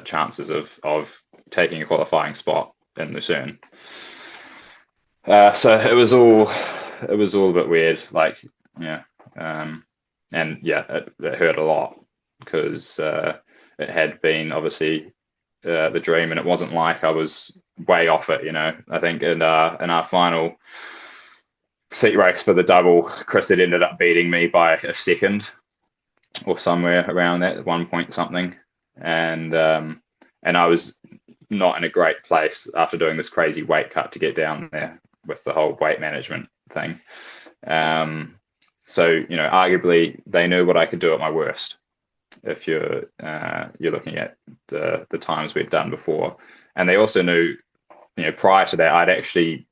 chances of taking a qualifying spot in Lucerne. So it was all a bit weird, like and it hurt a lot because it had been obviously the dream, and it wasn't like I was way off it. I think in our final seat race for the double, Chris had ended up beating me by a second or somewhere around that, 1 point something, and I was not in a great place after doing this crazy weight cut to get down there with the whole weight management thing. So arguably they knew what I could do at my worst. If you're looking at the times we'd done before, and they also knew, prior to that, I'd actually,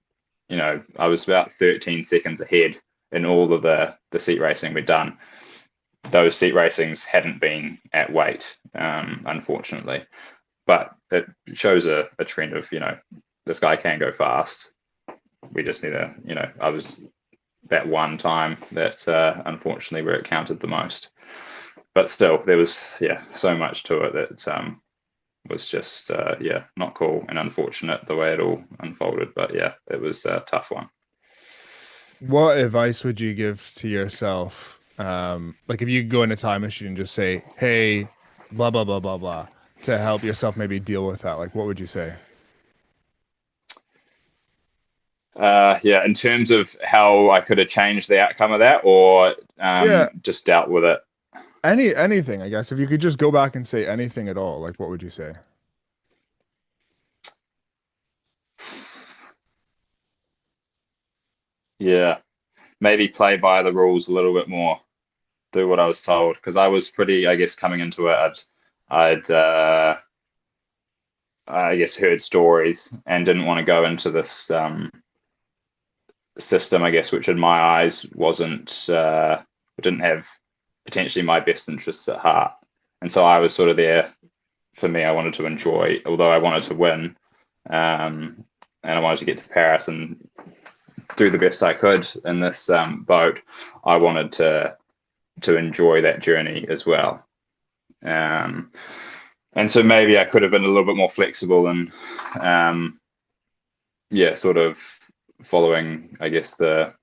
I was about 13 seconds ahead in all of the seat racing we'd done. Those seat racings hadn't been at weight, unfortunately, but it shows a trend of, this guy can go fast. We just need I was that one time that unfortunately where it counted the most. But still, there was so much to it that was just not cool and unfortunate the way it all unfolded. But it was a tough one. what advice would you give to yourself? Like if you could go in a time machine and just say, "Hey, blah blah blah blah blah," to help yourself maybe deal with that. Like, what would you say? In terms of how I could have changed the outcome of that, or Yeah, just dealt with it. anything, I guess. If you could just go back and say anything at all, like what would you say? Yeah, maybe play by the rules a little bit more. Do what I was told because I was pretty, I guess, coming into it. I'd I guess heard stories and didn't want to go into this system, I guess, which in my eyes didn't have potentially my best interests at heart. And so I was sort of there for me. I wanted to enjoy, although I wanted to win, and I wanted to get to Paris and do the best I could in this boat. I wanted to enjoy that journey as well. Um, and so maybe I could have been a little bit more flexible and sort of following, I guess, the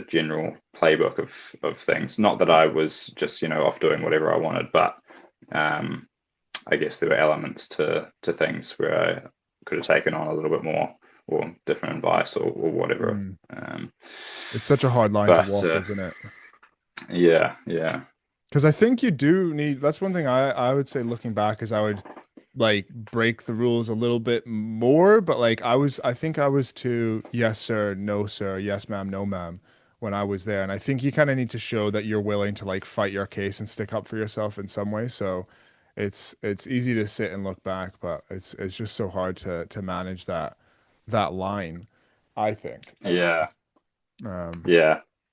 general playbook of things. Not that I was just off doing whatever I wanted, but I guess there were elements to things where I could have taken on a little bit more or different advice or whatever. Mm. It's such a hard line to walk, isn't it? Yeah. Because I think you do need, that's one thing I would say looking back is I would like break the rules a little bit more, but like I think I was too yes sir, no sir, yes ma'am, no ma'am when I was there. And I think you kind of need to show that you're willing to like fight your case and stick up for yourself in some way. So it's easy to sit and look back, but it's just so hard to manage that line, I think. Yeah. Um,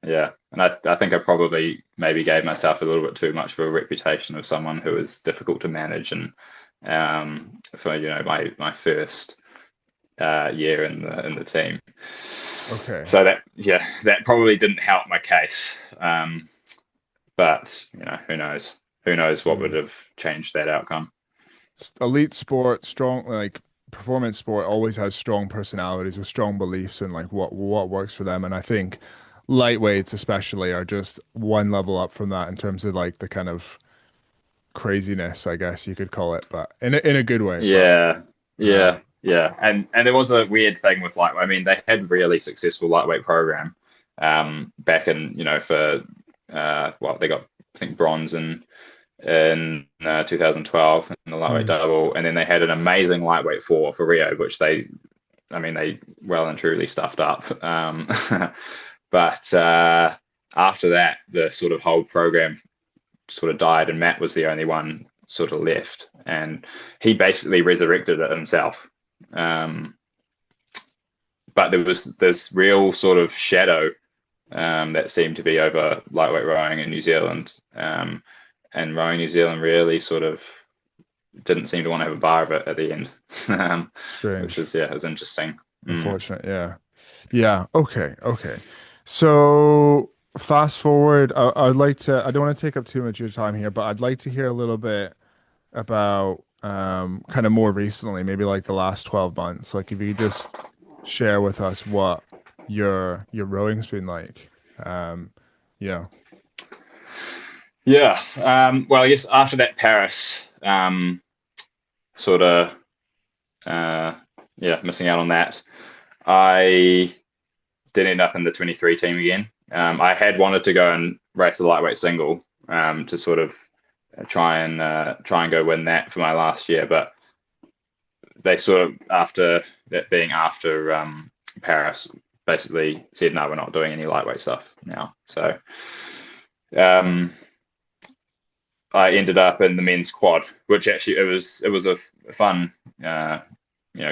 Yeah. And I think I probably maybe gave myself a little bit too much of a reputation of someone who was difficult to manage. And for my first year in the team. okay. So that probably didn't help my case. But who knows? Who knows what would Mm. have changed that outcome? Elite sport, strong like performance sport always has strong personalities with strong beliefs and like what works for them. And I think lightweights especially are just one level up from that in terms of like the kind of craziness, I guess you could call it, but in a good way. But Yeah, uh, yeah. And there was a weird thing with lightweight. I mean, they had really successful lightweight program back in for they got I think bronze in 2012 in the lightweight mm, double, and then they had an amazing lightweight four for Rio, which they well and truly stuffed up. But after that, the sort of whole program sort of died, and Matt was the only one sort of left, and he basically resurrected it himself. Um, but there was this real sort of shadow that seemed to be over lightweight rowing in New Zealand, and rowing New Zealand really sort of didn't seem to want to have a bar of it at the end, which strange, was interesting. Mm. unfortunate. Yeah. Yeah. Okay. Okay. So fast forward, I'd like to, I don't want to take up too much of your time here, but I'd like to hear a little bit about kind of more recently, maybe like the last 12 months. Like if you could just share with us what your rowing's been like. Um, yeah. Yeah. Well, I guess after that Paris, sort of, uh, missing out on that, I did end up in the 23 team again. I had wanted to go and race the lightweight single to sort of try and go win that for my last year, but they sort of after that being after Paris basically said no, we're not doing any lightweight stuff now. So um, I ended up in the men's quad, which actually it was a fun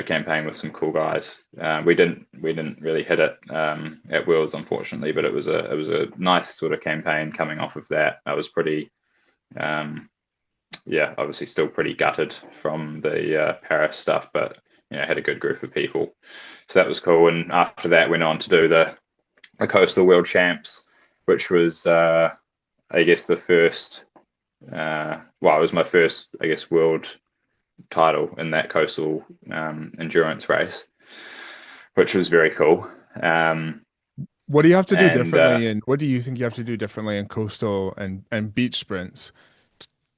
campaign with some cool guys. We didn't really hit it at Worlds, unfortunately, but it was a nice sort of campaign coming off of that. I was pretty obviously still pretty gutted from the Paris stuff, but had a good group of people, so that was cool. And after that, went on to do the Coastal World Champs, which was I guess the first. It was my first, I guess, world title in that coastal endurance race, which was very cool. What do you have to do And differently, and what do you think you have to do differently in coastal and beach sprints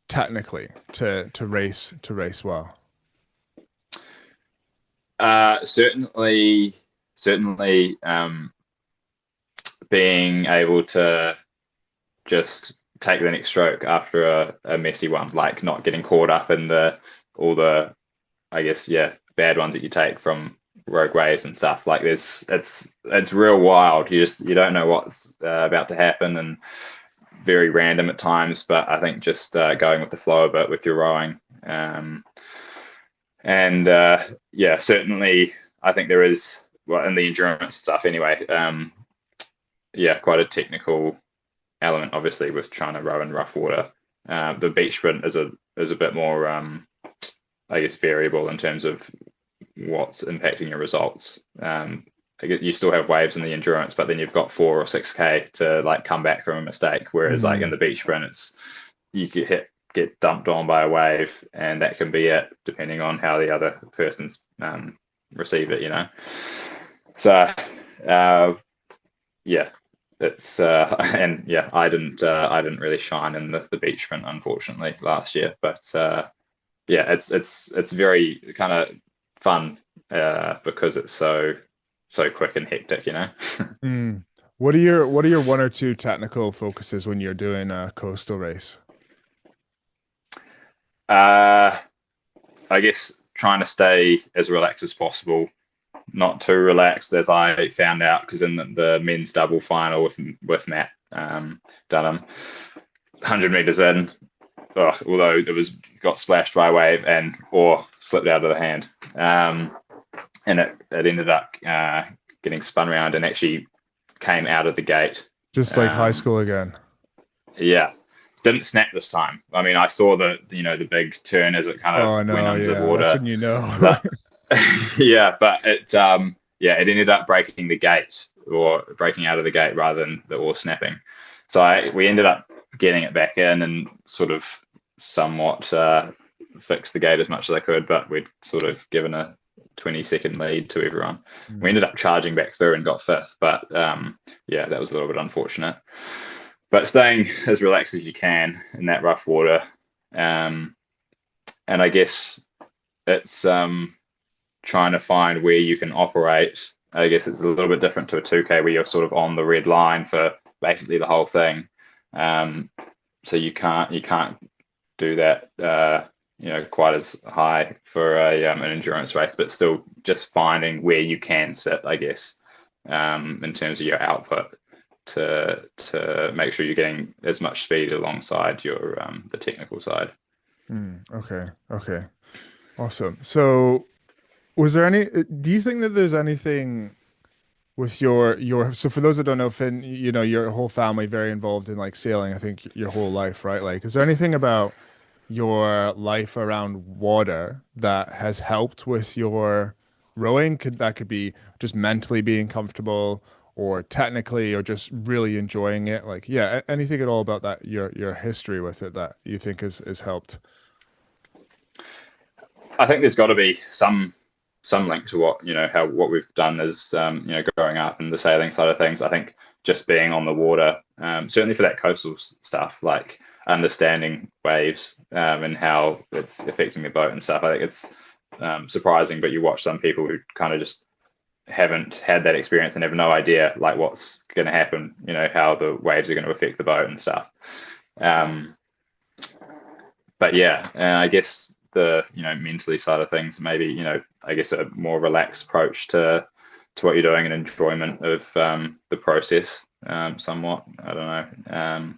technically to race well? certainly, being able to just take the next stroke after a messy one, like not getting caught up in all the, I guess, bad ones that you take from rogue waves and stuff. Like it's real wild. You don't know what's about to happen, and very random at times. But I think just going with the flow a bit with your rowing, and certainly I think there is well, in the endurance stuff anyway. Yeah, quite a technical element, obviously, with trying to row in rough water. The beach sprint is a bit more, I guess, variable in terms of what's impacting your results. I guess you still have waves in the endurance, but then you've got 4 or 6K to like come back from a mistake. Whereas like in Mm, the beach sprint, it's you get dumped on by a wave, and that can be it, depending on how the other person's receive it. So yeah, it's and yeah, I didn't really shine in the beach sprint unfortunately last year, but yeah, it's very kind of fun because it's so quick and hectic. mm. What are your one or two technical focuses when you're doing a coastal race? uh, I guess trying to stay as relaxed as possible, not too relaxed as I found out because in the men's double final with Matt Dunham, 100 meters in, although it was got splashed by a wave and or slipped out of the hand, and it ended up getting spun around and actually came out of the gate. Just like high Um, school again. yeah, didn't snap this time. I mean, I saw the big turn as it kind of Oh went no, under the yeah, that's water. when you know. That yeah, but it ended up breaking the gate or breaking out of the gate rather than the oar snapping. So we ended up getting it back in and sort of somewhat fixed the gate as much as I could, but we'd sort of given a 20-second lead to everyone. We Mm. ended up charging back through and got fifth, but yeah, that was a little bit unfortunate. But staying as relaxed as you can in that rough water, um, and I guess it's trying to find where you can operate. I guess it's a little bit different to a 2K where you're sort of on the red line for basically the whole thing. Um, so you can't do that quite as high for an endurance race, but still just finding where you can sit, I guess, in terms of your output to make sure you're getting as much speed alongside your the technical side. Okay, okay, awesome. So, was there any? Do you think that there's anything with so for those that don't know, Finn, your whole family very involved in like sailing, I think your whole life, right? Like, is there anything about your life around water that has helped with your rowing? That could be just mentally being comfortable or technically or just really enjoying it? Like, yeah, anything at all about that, your history with it that you think has helped? I think there's got to be some link to what we've done as growing up and the sailing side of things. I think just being on the water, certainly for that coastal stuff, like understanding waves and how it's affecting the boat and stuff. I think it's surprising, but you watch some people who kind of just haven't had that experience and have no idea like what's going to happen. How the waves are going to affect the boat and stuff. Um, but yeah, I guess the mentally side of things, maybe I guess a more relaxed approach to what you're doing and enjoyment of the process, somewhat. I don't know,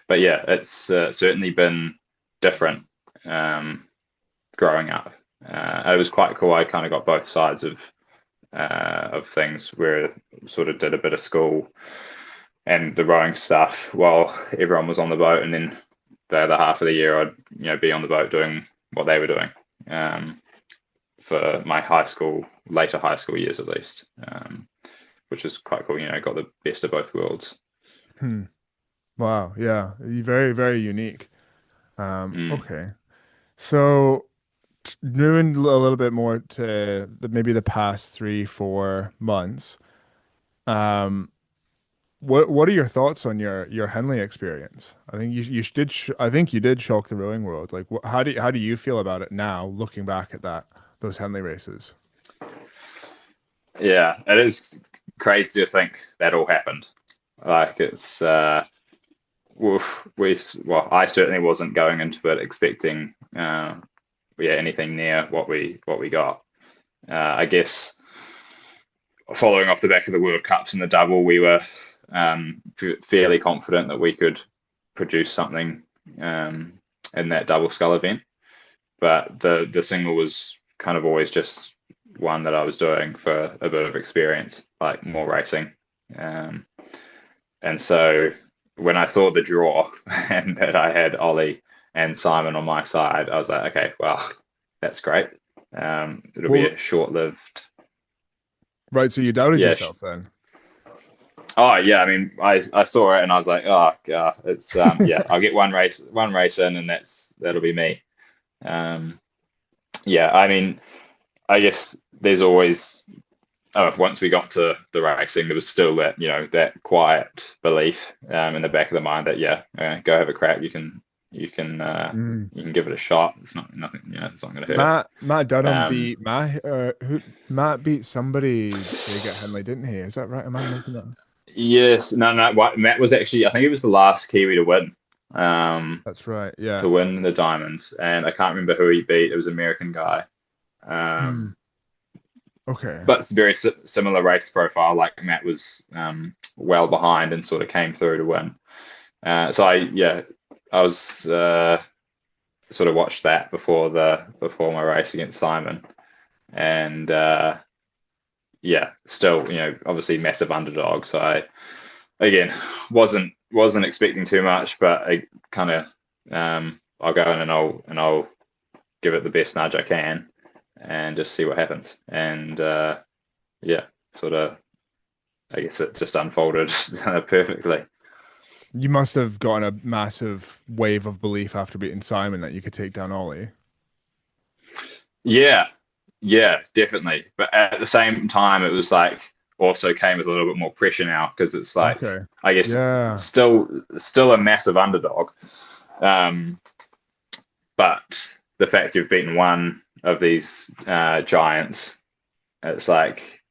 but yeah, it's certainly been different growing up. It was quite cool. I kind of got both sides of things where I sort of did a bit of school and the rowing stuff while everyone was on the boat, and then the other half of the year I'd be on the boat doing what they were doing for my later high school years at least, which is quite cool. Got the best of both worlds. Hmm. Wow, yeah, very, very unique. Mm. Okay. So moving a little bit more to maybe the past 3, 4 months. Um, what are your thoughts on your Henley experience? I think I think you did shock the rowing world. Like, how do you feel about it now, looking back at those Henley races? Yeah, it is crazy to think that all happened. Like it's well, I certainly wasn't going into it expecting anything near what we got. I guess following off the back of the World Cups and the double, we were fairly confident that we could produce something in that double scull event. But the single was kind of always just one that I was doing for a bit of experience, like more racing. Um, and so when I saw the draw and that I had Ollie and Simon on my side, I was like, okay, well, that's great. It'll be Well, a short-lived, right. So you doubted yeah. yourself then. Oh yeah, I mean, I saw it and I was like, oh god, it's yeah, I'll get one race in, and that'll be me. Um, yeah, I mean, I guess there's always once we got to the racing, there was still that that quiet belief in the back of the mind that yeah, go have a crack. You can Mm. you can give it a shot. It's not nothing. It's not going to hurt. Matt Dunham Um, beat Matt beat somebody big at Henley, didn't he? Is that right? Am I making that? yes, no, no. Matt was actually, I think he was the last Kiwi to win. Um, That's right. Yeah. to win the diamonds, and I can't remember who he beat. It was an American guy. Hmm. Um, Okay. but it's a very similar race profile. Like Matt was well behind and sort of came through to win. So I was sort of watched that before my race against Simon, and yeah, still obviously massive underdog. So I again wasn't expecting too much, but I kind of I'll go in and I'll give it the best nudge I can and just see what happens. And yeah, sort of I guess it just unfolded perfectly. You must have gotten a massive wave of belief after beating Simon that you could take down Ollie. Yeah, yeah, definitely. But at the same time, it was like also came with a little bit more pressure now because it's like Okay. I guess Yeah. still a massive underdog. Um, but the fact you've beaten one of these giants, it's like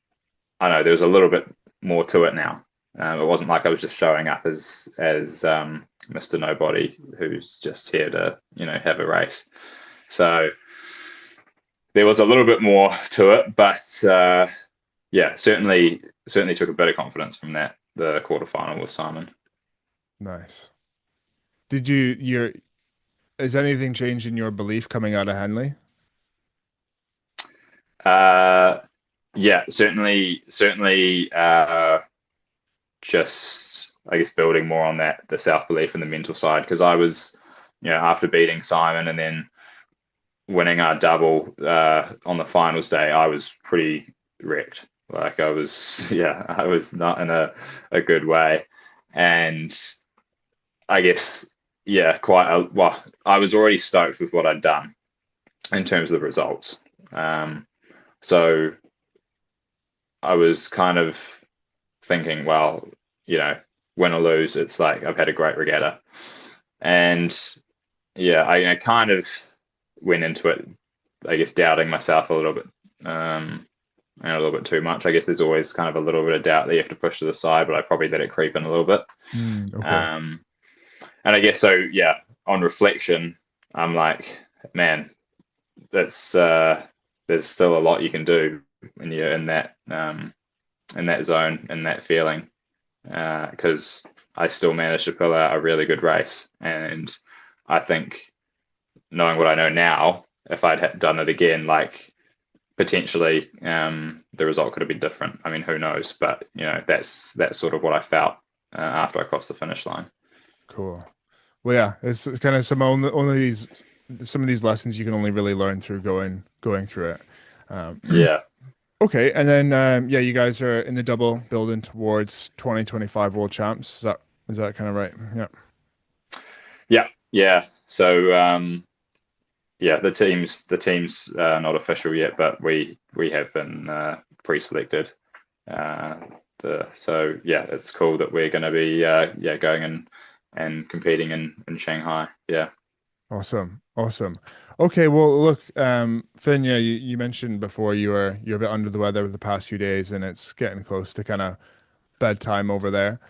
I know there was a little bit more to it now. It wasn't like I was just showing up as Mr. Nobody who's just here to have a race. So there was a little bit more to it, but yeah, certainly took a bit of confidence from the quarterfinal with Simon. Nice. Did you your Has anything changed in your belief coming out of Henley? Uh, yeah, certainly. Just I guess building more on that the self belief and the mental side because I was after beating Simon and then winning our double on the finals day, I was pretty wrecked. Like I was, yeah, I was not in a good way, and I guess well, I was already stoked with what I'd done in terms of the results. So I was kind of thinking, well, win or lose, it's like I've had a great regatta, and yeah, I kind of went into it, I guess, doubting myself a little bit, and a little bit too much. I guess there's always kind of a little bit of doubt that you have to push to the side, but I probably let it creep in a little bit. Okay. Um, and I guess so. Yeah, on reflection, I'm like, man, that's there's still a lot you can do when you're in that zone, in that feeling, because I still managed to pull out a really good race, and I think knowing what I know now, if I'd done it again, like potentially the result could have been different. I mean, who knows? But that's sort of what I felt after I crossed the finish line. Cool. Well, yeah, it's kind of only these some of these lessons you can only really learn through going through it. Um, Yeah, okay, and then yeah, you guys are in the double building towards 2025 World Champs. Is that kind of right? Yeah. yeah, yeah. So yeah, the team's not official yet, but we have been pre-selected. Uh, so yeah, it's cool that we're going to be going and competing in Shanghai. Yeah. Awesome. Awesome. Okay, well, look, Finn, yeah, you mentioned before you're a bit under the weather the past few days, and it's getting close to kind of bedtime over there.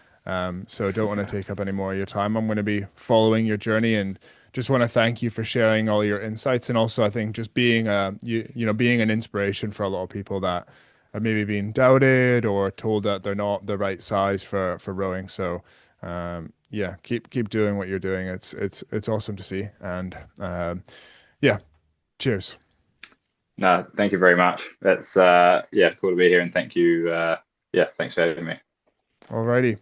So don't want to take up any more of your time. I'm going to be following your journey and just want to thank you for sharing all your insights and also I think just being being an inspiration for a lot of people that have maybe been doubted or told that they're not the right size for rowing. So yeah, keep doing what you're doing. It's awesome to see. And yeah, cheers. No, thank you very much. That's yeah, cool to be here, and thank you. Yeah, thanks for having me. Alrighty.